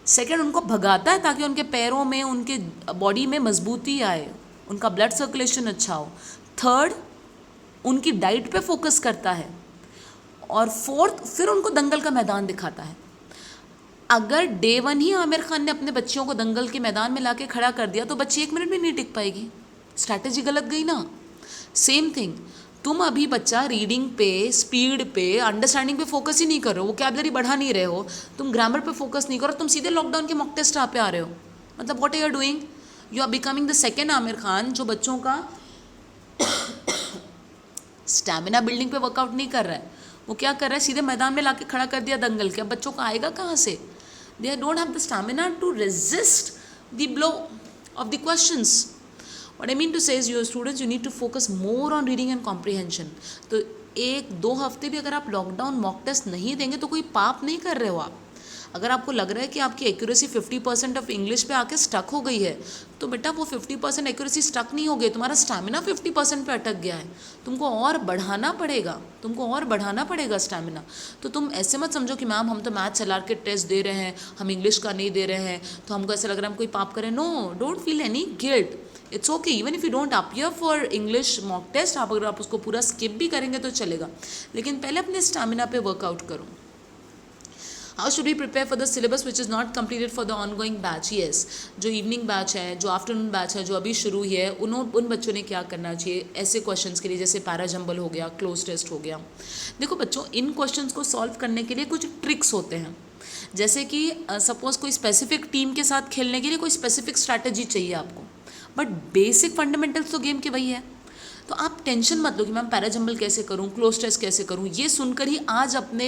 सेकंड, उनको भगाता है ताकि उनके पैरों में, उनके बॉडी में मजबूती आए, उनका ब्लड सर्कुलेशन अच्छा हो. थर्ड, उनकी डाइट पे फोकस करता है. और फोर्थ, फिर उनको दंगल का मैदान दिखाता है. अगर डे 1 ही आमिर खान ने अपने बच्चियों को दंगल के मैदान में लाके खड़ा कर दिया तो बच्ची 1 मिनट भी नहीं टिक पाएगी. स्ट्रैटेजी गलत गई ना. सेम थिंग, तुम अभी बच्चा रीडिंग पे, स्पीड पे, अंडरस्टैंडिंग पे फोकस ही नहीं कर रहे हो, वोकैबुलरी बढ़ा नहीं रहे हो, तुम ग्रामर पे फोकस नहीं करो, तुम सीधे लॉकडाउन के मॉक टेस्ट पे आ रहे हो. मतलब what are you doing? You are becoming the second Aamir Khan जो बच्चों का स्टैमिना बिल्डिंग पे वर्कआउट नहीं कर रहा है. वो क्या कर रहा है, सीधे मैदान में लाके खड़ा कर दिया दंगल के. अब बच्चों को आएगा कहाँ से? They don't have the stamina to resist the blow of the questions. What I mean to say is, your students, you need to focus more on reading and comprehension. तो 1-2 हफ्ते भी अगर आप लॉकडाउन मॉक टेस्ट नहीं देंगे तो कोई पाप नहीं कर रहे हो आप. अगर आपको लग रहा है कि आपकी एक्यूरेसी 50% ऑफ इंग्लिश पे आके स्टक हो गई है, तो बेटा वो 50% एक्यूरेसी स्टक नहीं हो गई, तुम्हारा स्टैमिना 50% पे अटक गया है. तुमको और बढ़ाना पड़ेगा स्टैमिना. तो तुम ऐसे मत समझो कि मैम हम तो मैथ चला के टेस्ट दे रहे हैं, हम इंग्लिश का नहीं दे रहे हैं, तो हमको ऐसा लग रहा है हम कोई पाप करें. No, don't feel any guilt. It's okay, even if you don't appear for English mock test, अगर आप उसको पूरा स्किप भी करेंगे तो चलेगा, लेकिन पहले अपने स्टैमिना पे वर्कआउट करो. How should we prepare for the syllabus which is not completed for the ongoing batch. Yes, जो इवनिंग बैच है, जो आफ्टरनून बैच है, जो अभी शुरू हुई है, उन बच्चों ने क्या करना चाहिए ऐसे क्वेश्चंस के लिए, जैसे पैराजंबल हो गया, क्लोज टेस्ट हो गया. देखो बच्चों, इन क्वेश्चंस को सॉल्व करने के लिए कुछ ट्रिक्स होते हैं. जैसे कि सपोज कोई स्पेसिफिक टीम के साथ खेलने के लिए कोई स्पेसिफिक स्ट्रैटेजी चाहिए आपको, बट बेसिक फंडामेंटल्स तो गेम के वही है. तो आप टेंशन मत लो कि मैम पैराजंबल कैसे करूं, क्लोज टेस्ट कैसे करूं. ये सुनकर ही आज अपने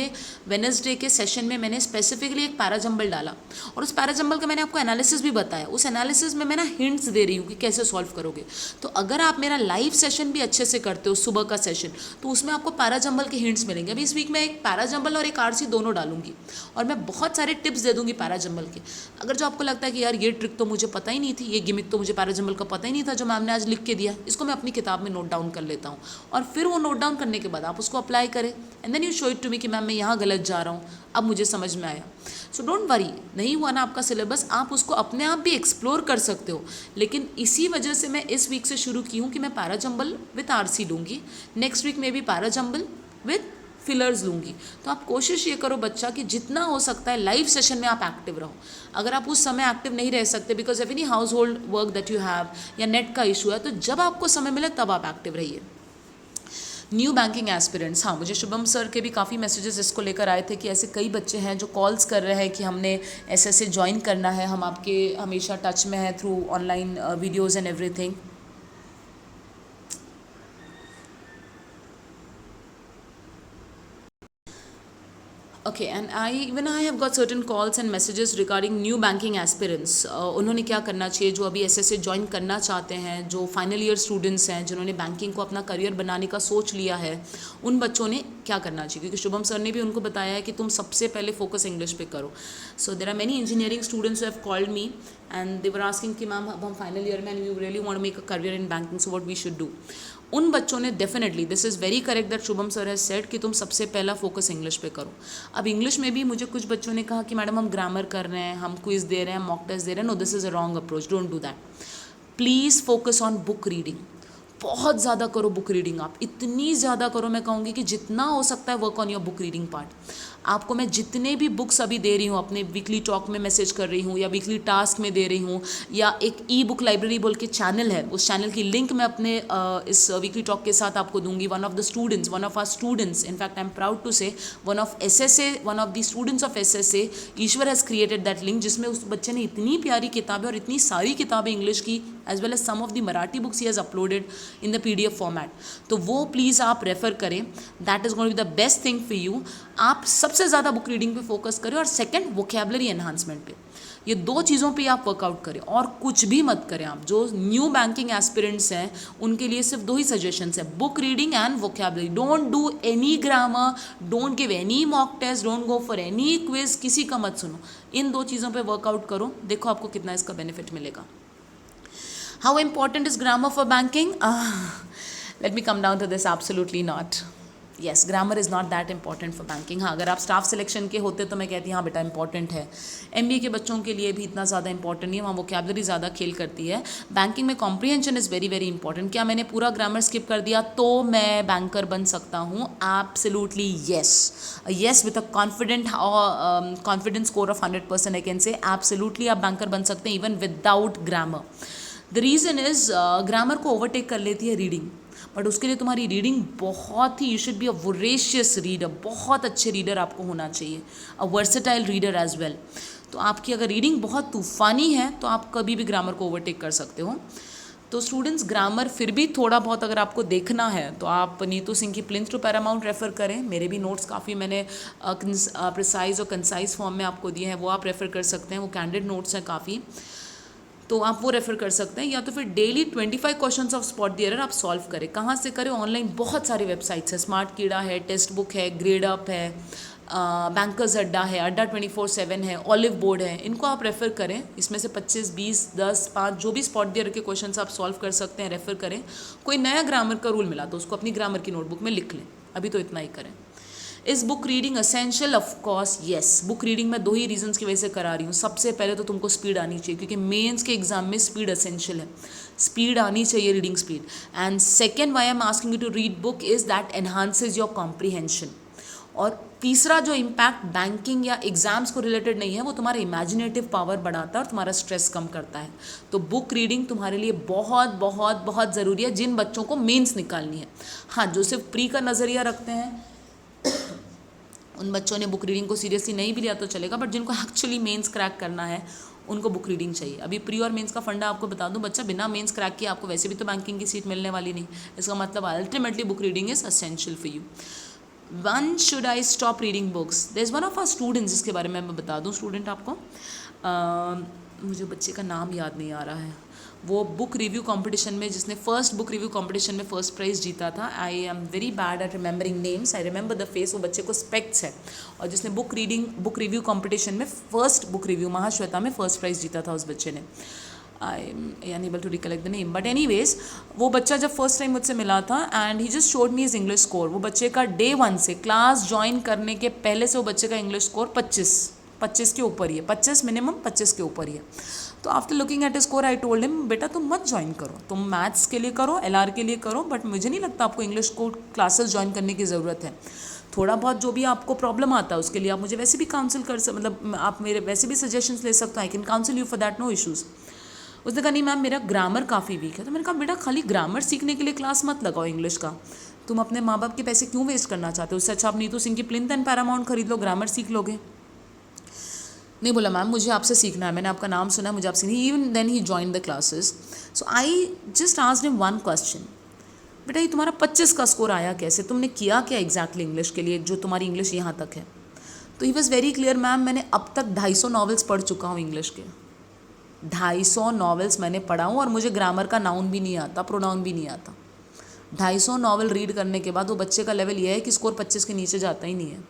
वेडनेसडे के सेशन में मैंने स्पेसिफिकली एक पैराजंबल डाला, और उस पैराजंबल का मैंने आपको एनालिसिस भी बताया. उस एनालिसिस में मैं ना हिंट्स दे रही हूँ कि कैसे सॉल्व करोगे. तो अगर आप मेरा लाइव सेशन भी अच्छे से करते हो, सुबह का सेशन, तो उसमें आपको पैराजंबल के हिंट्स मिलेंगे. अभी इस वीक मैं एक पैराजंबल और एक आरसी दोनों डालूंगी, और मैं बहुत सारे टिप्स दे दूंगी पैराजंबल के. अगर जो आपको लगता है कि यार ये ट्रिक तो मुझे पता ही नहीं थी, ये गिमिक तो मुझे पैराजंबल का पता ही नहीं था जो मैम ने आज लिख के दिया, इसको मैं अपनी किताब में नोट डाउन कर लेता हूँ, और फिर वो नोट डाउन करने के बाद आप उसको अप्लाई करें, and then you show it to me कि मैम मैं यहाँ गलत जा रहा हूँ, अब मुझे समझ में आया. सो डोंट वरी, नहीं हुआ ना आपका सिलेबस, आप उसको अपने आप भी एक्सप्लोर कर सकते हो. लेकिन इसी वजह से मैं इस वीक से शुरू की हूँ कि मैं पैराजंबल विथ आरसी लूँगी, नेक्स्ट वीक में भी पैराजंबल विथ फिलर्स लूँगी. तो आप कोशिश ये करो बच्चा कि जितना हो सकता है लाइव सेशन में आप एक्टिव रहो. अगर आप उस समय एक्टिव नहीं रह सकते because of any house hold work that you have, या नेट का इशू है, तो जब आपको समय मिले तब आप एक्टिव रहिए. न्यू बैंकिंग एस्पिरेंट्स, हाँ, मुझे शुभम सर के भी काफ़ी मैसेजेस इसको लेकर आए थे कि ऐसे कई बच्चे हैं जो कॉल्स कर रहे हैं कि हमने ऐसे ज्वाइन करना है, हम आपके हमेशा टच में हैं through online videos and everything. Okay, and I have got certain calls and messages regarding new banking aspirants. उन्होंने क्या करना चाहिए जो अभी एसएसए ज्वाइन करना चाहते हैं, जो फाइनल ईयर स्टूडेंट्स हैं, जिन्होंने बैंकिंग को अपना करियर बनाने का सोच लिया है, उन बच्चों ने क्या करना चाहिए. क्योंकि शुभम सर ने भी उनको बताया है कि तुम सबसे पहले फोकस इंग्लिश पे करो. So there are many engineering students have called me and they were asking कि मैम अब हम फाइनल ईयर में and we really want to make a career in banking, so what we should do. उन बच्चों ने definitely, this is very correct that Shubham sir has said कि तुम सबसे पहला फोकस इंग्लिश पे करो. अब इंग्लिश में भी मुझे कुछ बच्चों ने कहा कि मैडम हम ग्रामर कर रहे हैं, हम क्विज दे रहे हैं, मॉक टेस्ट दे रहे हैं. No, this is a wrong approach, don't do that. Please focus on book reading. बहुत ज़्यादा करो बुक रीडिंग, आप इतनी ज़्यादा करो, मैं कहूँगी कि जितना हो सकता है work on your book reading part. आपको मैं जितने भी बुक्स अभी दे रही हूँ, अपने वीकली टॉक में मैसेज कर रही हूँ, या वीकली टास्क में दे रही हूँ, या एक ई बुक लाइब्रेरी बोल के चैनल है, उस चैनल की लिंक मैं अपने इस वीकली टॉक के साथ आपको दूंगी. One of our students, in fact I am proud to say one of the students of SSA, Ishwar has created that link, जिसमें उस बच्चे ने इतनी प्यारी किताबें और इतनी सारी किताबें इंग्लिश की as well as some of the Marathi books ही has uploaded in the PDF format. तो वो प्लीज़ आप रेफ़र करें, that is going to be the best thing for you. आप सबसे ज़्यादा बुक रीडिंग पे फोकस करें, और सेकंड वोकैबुलरी एनहांसमेंट पे. ये दो चीज़ों पे आप वर्कआउट करें और कुछ भी मत करें. आप जो न्यू बैंकिंग एस्पिरेंट्स हैं उनके लिए सिर्फ दो ही सजेशंस है, book reading and vocabulary. Don't do any grammar, don't give any mock test, don't go for any quiz, किसी का मत सुनो. इन दो चीज़ों पे वर्कआउट करो, देखो आपको कितना इसका बेनिफिट मिलेगा. How important is grammar for banking? Let me come down to this. Absolutely not. Yes, grammar is not that important for banking. हाँ, अगर आप स्टाफ सिलेक्शन के होते तो मैं कहती हाँ बेटा इंपॉर्टेंट है. MBA के बच्चों के लिए भी इतना ज़्यादा इंपॉर्टेंट नहीं है, वहाँ वोकैबुलरी ज़्यादा खेल करती है. बैंकिंग में comprehension is very very important. क्या मैंने पूरा ग्रामर स्किप कर दिया तो मैं बैंकर बन सकता हूँ? Absolutely yes. Yes, with a confidence score of 100% I can say absolutely आप बैंकर बन सकते हैं even without grammar. The reason is grammar को ओवरटेक कर लेती है रीडिंग, बट उसके लिए तुम्हारी रीडिंग बहुत ही, you should be a voracious reader, बहुत अच्छे रीडर आपको होना चाहिए, a versatile reader as well. तो आपकी अगर रीडिंग बहुत तूफ़ानी है तो आप कभी भी ग्रामर को ओवरटेक कर सकते हो. तो स्टूडेंट्स, ग्रामर फिर भी थोड़ा बहुत अगर आपको देखना है तो आप नीतू सिंह की प्लिंथ टू पैरामाउंट रेफ़र करें. मेरे भी नोट्स काफ़ी मैंने प्रिसाइज और कंसाइज फॉर्म में आपको दिए हैं, वो आप रेफ़र कर सकते हैं. वो कैंडिड नोट्स हैं काफ़ी, तो आप वो रेफ़र कर सकते हैं. या तो फिर daily 25 questions of spot the error आप सॉल्व करें. कहाँ से करें? ऑनलाइन बहुत सारे वेबसाइट्स है, स्मार्ट कीड़ा है, टेक्स्ट बुक है, ग्रेड अप है, बैंकर्स अड्डा है, अड्डा 24/7 है, ऑलिव बोर्ड है. इनको आप रेफ़र करें. इसमें से 25, 20, 10, 5 जो भी स्पॉट द एरर के क्वेश्चन आप सॉल्व कर सकते हैं, रेफ़र करें. कोई नया ग्रामर का रूल मिला तो उसको अपनी ग्रामर की नोटबुक में लिख लें. अभी तो इतना ही करें. Is book reading essential? Of course yes. Book reading मैं 2 ही रीजंस की वजह से करा रही हूँ। सबसे पहले तो तुमको स्पीड आनी चाहिए, क्योंकि मेंस के एग्जाम में स्पीड असेंशियल है, स्पीड आनी चाहिए, reading speed. And second why I am asking you to read book is that enhances your comprehension. और तीसरा जो इम्पैक्ट बैंकिंग या एग्जाम्स को रिलेटेड नहीं है, वो तुम्हारा इमेजिनेटिव पावर बढ़ाता है और तुम्हारा स्ट्रेस कम करता है। तो बुक रीडिंग तुम्हारे लिए बहुत बहुत बहुत ज़रूरी है जिन बच्चों को मेंस निकालनी है। हाँ, जो सिर्फ प्री का नज़रिया रखते हैं उन बच्चों ने बुक रीडिंग को सीरियसली नहीं भी लिया तो चलेगा, बट जिनको एक्चुअली मेंस क्रैक करना है उनको बुक रीडिंग चाहिए। अभी प्री और मेंस का फंडा आपको बता दूं, बच्चा बिना मेंस क्रैक किए आपको वैसे भी तो बैंकिंग की सीट मिलने वाली नहीं। इसका मतलब ultimately book reading is essential for you. One should I stop reading books? There is one of our students, जिसके बारे में मैं बता दूं स्टूडेंट आपको, मुझे बच्चे का नाम याद नहीं आ रहा है, वो बुक रिव्यू कंपटीशन में, जिसने फर्स्ट बुक रिव्यू कंपटीशन में फर्स्ट प्राइज़ जीता था। I am very bad at remembering names, I remember the face. वो बच्चे को स्पेक्ट्स है और जिसने बुक रिव्यू कंपटीशन में फर्स्ट बुक रिव्यू महाश्वेता में फर्स्ट प्राइज़ जीता था उस बच्चे ने। I am unable to recollect the name, but anyways वो बच्चा जब फर्स्ट टाइम मुझसे मिला था and he just showed me his English score. वो बच्चे का डे 1 से, क्लास ज्वाइन करने के पहले से वो बच्चे का इंग्लिश स्कोर 25 के ऊपर ही है, 25 मिनिमम, 25 के ऊपर ही है। तो after looking at score I told him, बेटा तुम मत ज्वाइन करो, तुम मैथ्स के लिए करो, LR के लिए करो, बट मुझे नहीं लगता आपको इंग्लिश को क्लासेस ज्वाइन करने की ज़रूरत है। थोड़ा बहुत जो भी आपको प्रॉब्लम आता है उसके लिए आप मुझे वैसे भी काउंसिल मतलब आप मेरे वैसे भी सजेशंस ले सकते हो, I can counsel you for that, no issues. उसने कहा नहीं मैम मेरा ग्रामर काफ़ी वीक है। तो मैंने कहा बेटा खाली ग्रामर सीखने के लिए क्लास मत लगाओ इंग्लिश का, तुम अपने माँ बाप के पैसे क्यों वेस्ट करना चाहते हो? उससे अच्छा आप नीतू सिंह की प्लिंथ एंड पैरामाउंट खरीद लो, ग्रामर सीख लोगे। नहीं बोला मैम मुझे आपसे सीखना है, मैंने आपका नाम सुना है, मुझे आपसे नहीं। Even then he join the classes. So I just asked him one question, बेटा ये तुम्हारा 25 का स्कोर आया कैसे, तुमने किया क्या एग्जैक्टली इंग्लिश के लिए जो तुम्हारी इंग्लिश यहाँ तक है? तो he was very clear, ma'am मैंने अब तक 250 नॉवेल्स पढ़ चुका हूँ इंग्लिश के, 250 नॉवेल्स मैंने पढ़ा हूँ और मुझे ग्रामर का नाउन भी नहीं आता, प्रोनाउन भी नहीं आता। 250 नॉवल रीड करने के बाद वो बच्चे का लेवल ये है कि स्कोर 25 के नीचे जाता ही नहीं है।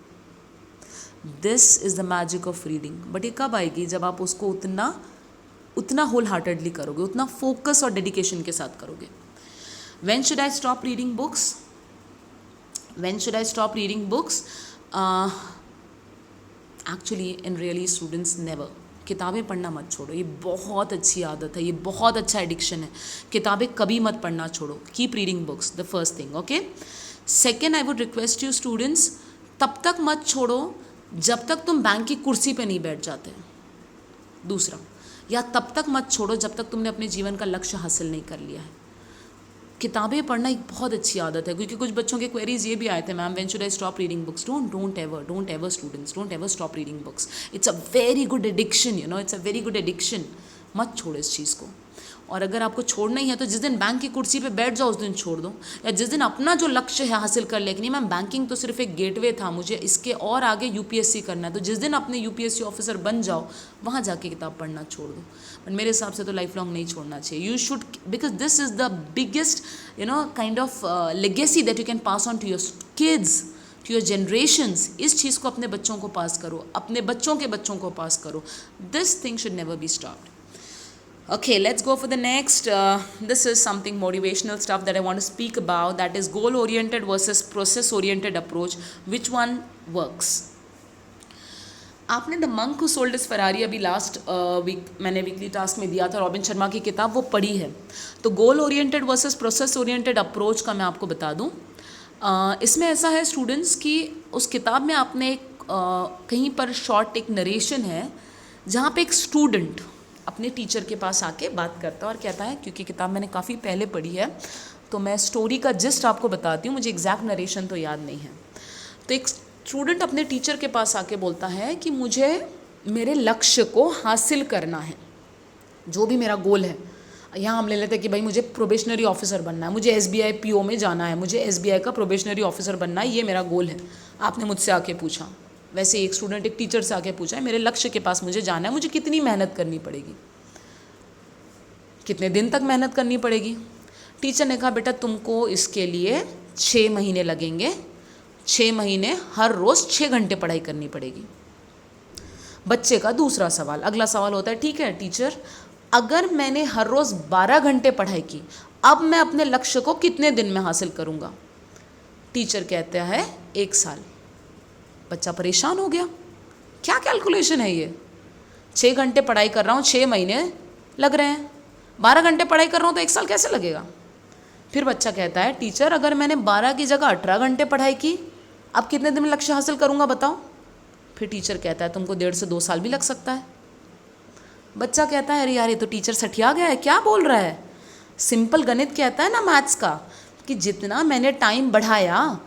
This is the magic of reading. But ये कब आएगी? जब आप उसको उतना होल हार्टेडली करोगे, उतना फोकस और डेडिकेशन के साथ करोगे। When should I stop reading books? When should I stop reading books? Actually in really students never. किताबें पढ़ना मत छोड़ो, ये बहुत अच्छी आदत है, ये बहुत अच्छा एडिक्शन है। किताबें कभी मत पढ़ना छोड़ो, keep reading books, the first thing, okay. Second, I would request you students, तब तक मत छोड़ो जब तक तुम बैंक की कुर्सी पे नहीं बैठ जाते। दूसरा, या तब तक मत छोड़ो जब तक तुमने अपने जीवन का लक्ष्य हासिल नहीं कर लिया है। किताबें पढ़ना एक बहुत अच्छी आदत है, क्योंकि कुछ बच्चों के क्वेरीज ये भी आए थे, ma'am when should I stop reading books? Don't ever students, don't ever stop reading books. It's a very good addiction, you know, it's a very good addiction. मत छोड़ो इस चीज़ को। और अगर आपको छोड़ना ही है तो जिस दिन बैंक की कुर्सी पे बैठ जाओ उस दिन छोड़ दो, या जिस दिन अपना जो लक्ष्य है हासिल कर ले कि नहीं मैम बैंकिंग तो सिर्फ एक गेटवे था, मुझे इसके और आगे UPSC करना है, तो जिस दिन अपने UPSC ऑफिसर बन जाओ वहाँ जाके किताब पढ़ना छोड़ दो। बट मेरे हिसाब से तो लाइफ लॉन्ग नहीं छोड़ना चाहिए। You should, because this is the biggest kind of legacy that you can pass on to your kids, to your generations. इस चीज़ को अपने बच्चों को पास करो, अपने बच्चों के बच्चों को पास करो। This thing should never be stopped. Okay, let's go for the next. This is something motivational stuff that I want to speak about, that is goal oriented versus process oriented approach. Which one works? आपने the monk who sold his Ferrari अभी last week मैंने weekly task में दिया था, robin Sharma की किताब, वो पढ़ी है। तो goal oriented versus process oriented approach का मैं आपको बता दूं। इसमें ऐसा है स्टूडेंट्स कि उस किताब में आपने कहीं पर शॉर्ट एक नरेशन है जहाँ पे एक स्टूडेंट अपने टीचर के पास आके बात करता है और कहता है, क्योंकि किताब मैंने काफ़ी पहले पढ़ी है तो मैं स्टोरी का जिस्ट आपको बताती हूँ, मुझे एग्जैक्ट नरेशन तो याद नहीं है। तो एक स्टूडेंट अपने टीचर के पास आके बोलता है कि मुझे मेरे लक्ष्य को हासिल करना है, जो भी मेरा गोल है। यहाँ हम ले लेते हैं कि भाई मुझे प्रोबेशनरी ऑफिसर बनना है, मुझे SBI PO में जाना है, मुझे SBI का प्रोबेशनरी ऑफिसर बनना है, ये मेरा गोल है। आपने मुझसे आके पूछा, वैसे एक स्टूडेंट एक टीचर से आके पूछा है मेरे लक्ष्य के पास मुझे जाना है, मुझे कितनी मेहनत करनी पड़ेगी, कितने दिन तक मेहनत करनी पड़ेगी? टीचर ने कहा बेटा तुमको इसके लिए 6 महीने लगेंगे, 6 महीने हर रोज़ 6 घंटे पढ़ाई करनी पड़ेगी। बच्चे का दूसरा सवाल, अगला सवाल होता है ठीक है टीचर, अगर मैंने हर रोज़ 12 घंटे पढ़ाई की, अब मैं अपने लक्ष्य को कितने दिन में हासिल करूँगा? टीचर कहता है 1 साल। बच्चा परेशान हो गया, क्या कैलकुलेशन है ये, 6 घंटे पढ़ाई कर रहा हूँ 6 महीने लग रहे हैं, 12 घंटे पढ़ाई कर रहा हूँ तो 1 साल कैसे लगेगा। फिर बच्चा कहता है टीचर अगर मैंने 12 की जगह 18 घंटे पढ़ाई की, अब कितने दिन में लक्ष्य हासिल करूँगा बताओ। फिर टीचर कहता है तुमको 1.5 से 2 साल भी लग सकता है। बच्चा कहता है अरे यार ये तो टीचर सठिया गया है, क्या बोल रहा है। सिंपल गणित कहता है ना मैथ्स का कि जितना मैंने टाइम बढ़ाया,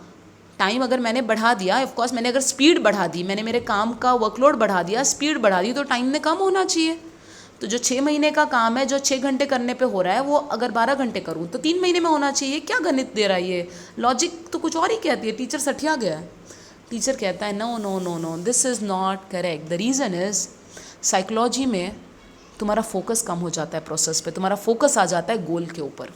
टाइम अगर मैंने बढ़ा दिया, ऑफकोर्स मैंने अगर स्पीड बढ़ा दी, मैंने मेरे काम का वर्कलोड बढ़ा दिया, स्पीड बढ़ा दी, तो टाइम ने कम होना चाहिए। तो जो 6 महीने का काम है, जो 6 घंटे करने पे हो रहा है, वो अगर 12 घंटे करूँ तो 3 महीने में होना चाहिए। क्या गणित दे रहा है ये, लॉजिक तो कुछ और ही कहती है। टीचर सठिया गया है। टीचर कहता है no no no no, this is not correct. The reason is psychology में तुम्हारा फोकस कम हो जाता है प्रोसेस पे, तुम्हारा फोकस आ जाता है गोल के ऊपर।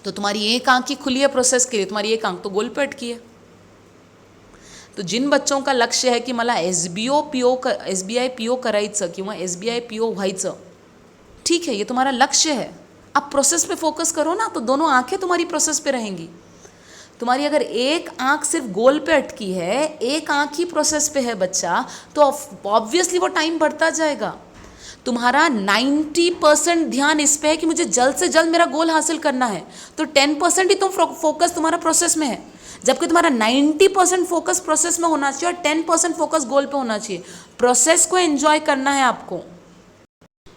तो तुम्हारी एक आंख की खुली है प्रोसेस के लिए, तुम्हारी एक आंख तो गोल पे अटकी है। तो जिन बच्चों का लक्ष्य है की मला SBI PO करायचं किंवा SBI PO व्हायचं, ठीक है, ये तुम्हारा लक्ष्य है, अब प्रोसेस पे फोकस करो ना, तो दोनों आंखें तुम्हारी प्रोसेस पे रहेंगी। तुम्हारी अगर एक आंख सिर्फ गोल पे अटकी है, एक आंख ही प्रोसेस पे है बच्चा, तो ऑब्वियसली वो टाइम बढ़ता जाएगा। तुम्हारा 90% ध्यान इस पे है कि मुझे जल्द से जल्द मेरा गोल हासिल करना है, तो 10% ही तुम फोकस तुम्हारा प्रोसेस में है। जबकि तुम्हारा 90% फोकस प्रोसेस में होना चाहिए और 10% फोकस गोल पे होना चाहिए। प्रोसेस को एंजॉय करना है आपको।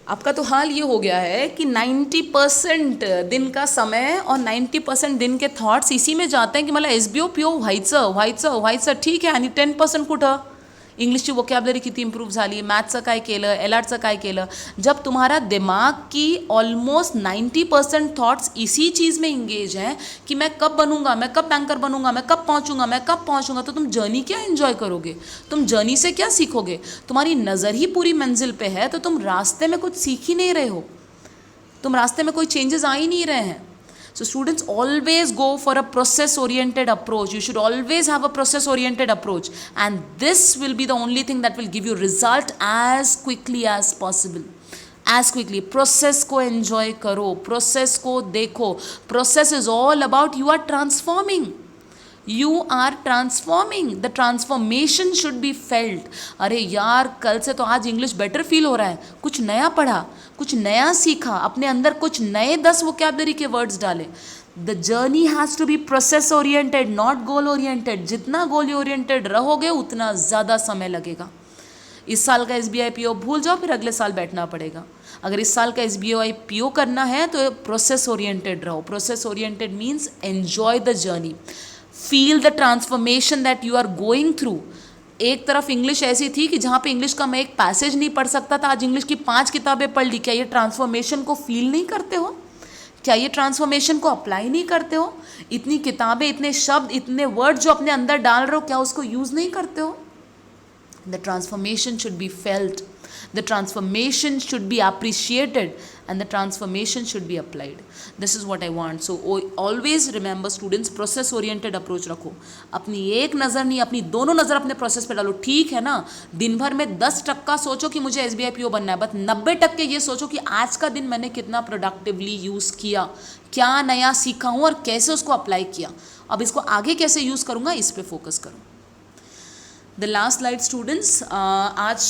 आपका तो हाल ये हो गया है कि 90% दिन का समय और 90% दिन के थॉट्स इसी में जाते हैं की मला SBO PO व्हायचं, ठीक आहे, आणि 10% कुठं, इंग्लिशची वोकॅब्लरी किती इम्प्रूव्ह झाली, मॅथ्सचं काय केलं, LRचं काय केलं। जब तुम्हारा दिमाग की ऑलमोस्ट 90% थॉट्स इसी चीज़ में इंगेज हैं कि मैं कब बनूंगा, मैं कब बैंकर बनूंगा, मैं कब पहुंचूंगा, तो तुम जर्नी क्या एंजॉय करोगे, तुम जर्नी से क्या सीखोगे। तुम्हारी नज़र ही पूरी मंजिल पे है, तो तुम रास्ते में कुछ सीख ही नहीं रहे हो, तुम रास्ते में कोई चेंजेस आ ही नहीं रहे हैं। So students always go for a process oriented approach. You should always have a process oriented approach, and this will be the only thing that will give you result as quickly as possible. As quickly. Process को enjoy करो, process को देखो. Process is all about you are transforming. You are transforming. The transformation should be felt. अरे यार कल से तो आज इंग्लिश बेटर फील हो रहा है, कुछ नया पढ़ा, कुछ नया सीखा, अपने अंदर कुछ नए 10 वोकैबुलरी के वर्ड्स डाले। The journey has to be process oriented, not goal oriented. जितना गोल ओरिएंटेड रहोगे उतना ज़्यादा समय लगेगा। इस साल का SBI PO भूल जाओ, फिर अगले साल बैठना पड़ेगा। अगर इस साल का SBI PO करना है तो प्रोसेस ओरिएंटेड रहो। Process oriented means enjoy the journey, feel the transformation that you are going through. एक तरफ इंग्लिश ऐसी थी कि जहाँ पे इंग्लिश का मैं एक पैसेज नहीं पढ़ सकता था, आज इंग्लिश की 5 किताबें पढ़ ली। क्या ये ट्रांसफॉर्मेशन को फील नहीं करते हो? क्या ये ट्रांसफॉर्मेशन को अप्लाई नहीं करते हो? इतनी किताबें, इतने शब्द, इतने वर्ड जो अपने अंदर डाल रहे हो, क्या उसको यूज़ नहीं करते हो? The transformation should be felt, the transformation should be appreciated, and the transformation should be applied. This is what I want. So always remember students, process oriented approach रखो। अपनी एक नज़र नहीं, अपनी दोनों नज़र अपने प्रोसेस पे डालो। ठीक है ना, दिन भर में 10% सोचो कि मुझे SBI PO बनना है, बस 90% ये सोचो कि आज का दिन मैंने कितना प्रोडक्टिवली यूज़ किया, क्या नया सीखा हूँ और कैसे उसको अप्लाई किया, अब इसको आगे कैसे यूज़ करूँगा, इस पर फोकस करो। द लास्ट स्लाइड स्टूडेंट्स, आज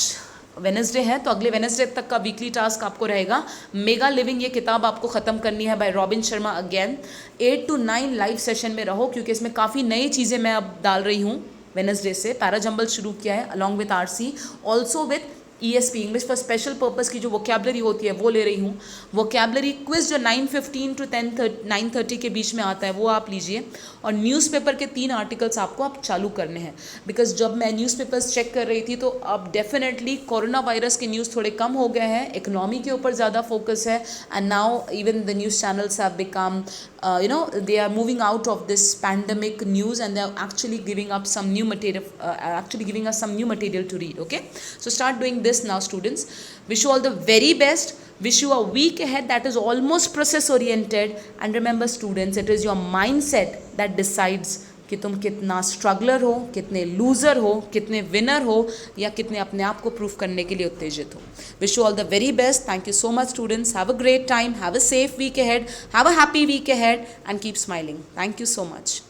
वेनसडे है तो अगले वेनसडे तक का वीकली टास्क आपको रहेगा। मेगा लिविंग ये किताब आपको ख़त्म करनी है by Robin Sharma again. 8 to 9 live session में रहो, क्योंकि इसमें काफ़ी नई चीज़ें मैं अब डाल रही हूँ। वेनसडे से पैराजंबल शुरू किया है along with RC, also with ESP, English for special purpose की जो वोकैबुलरी होती है वो ले रही हूँ। वोकैबुलरी क्विज जो 9:15 to 9:30 के बीच में आता है वो आप लीजिए, और न्यूज़पेपर के 3 आर्टिकल्स आपको अब चालू करने हैं। बिकॉज जब मैं न्यूज़पेपर्स चेक कर रही थी तो अब डेफिनेटली कोरोना वायरस के न्यूज़ थोड़े कम हो गए हैं, इकोनॉमी के ऊपर ज़्यादा फोकस है, and now even the news channels have become they are moving out of this pandemic news, and they are actually giving up some new material, giving us some new material to read. Okay, so start doing this now students. Wish you all the very best. Wish you a week ahead that is almost process oriented, and remember students, it is your mindset that decides कि तुम कितना struggler हो, कितने loser हो, कितने winner हो, या कितने अपने आप को प्रूव करने के लिए उत्तेजित हो। Wish you all the very best. Thank you so much students. Have a great time, have a safe week ahead, have a happy week ahead, and keep smiling. Thank you so much.